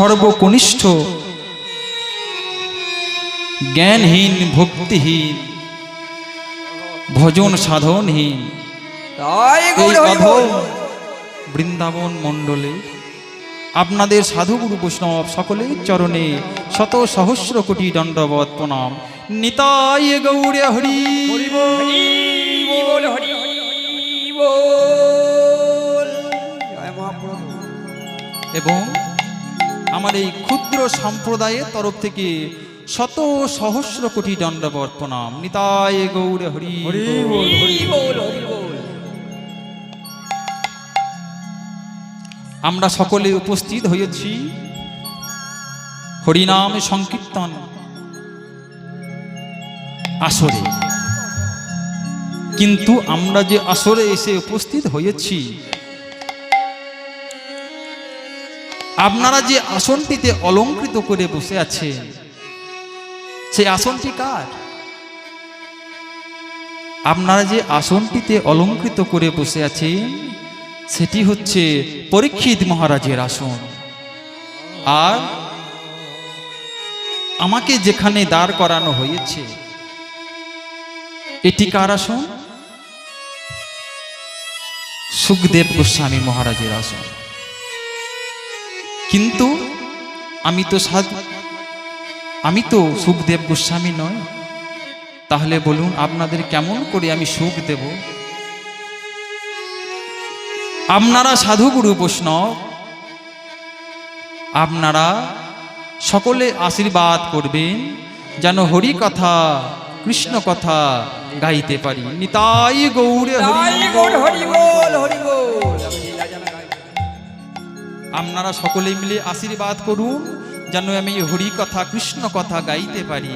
সর্বকনিষ্ঠ, জ্ঞানহীন, ভক্তিহীন, ভজন সাধনহীন এই অধম বৃন্দাবন মণ্ডলে আপনাদের সাধুগুরু বৈষ্ণব সকলের চরণে শত সহস্র কোটি দণ্ডবত প্রণাম। নিতাই গৌড়ে হরি বল, হরি বল। জয় মহাপ্রভু। এবং আমার এই ক্ষুদ্র সম্প্রদায়ের তরফ থেকে শত সহস্র কোটি দণ্ডবত প্রণাম। নিতাই গৌড়ে হরি হরি বল, হরি বল, হরি বল। আমরা সকলে উপস্থিত হয়েছি হরিনাম সংকীর্তন আসরে, কিন্তু আমরা যে আসরে এসে উপস্থিত হয়েছি, আপনারা যে আসনটিতে অলংকৃত করে বসে আছেন, সেই আসনটি কার? আপনারা যে আসনটিতে অলংকৃত করে বসে আছেন সেটি হচ্ছে পরীক্ষিত মহারাজের আসন। আর আমাকে যেখানে দাঁড় করানো হয়েছে এটি কার আসন? সুখদেব গোস্বামী মহারাজের আসন। কিন্তু আমি তো সুখদেব গোস্বামী নয়। তাহলে বলুন আপনাদের কেমন করে আমি সুখ দেব? আপনারা সাধুগুরু বৈষ্ণব, আপনারা সকলে আশীর্বাদ করবেন যেন হরি কথা, কৃষ্ণ কথা গাইতে পারি। নিতাই গৌড়ে হরি বল, হরি বল, হরি বল। আপনারা সকলে মিলে আশীর্বাদ করুন যেন আমি হরি কথা, কৃষ্ণ কথা গাইতে পারি।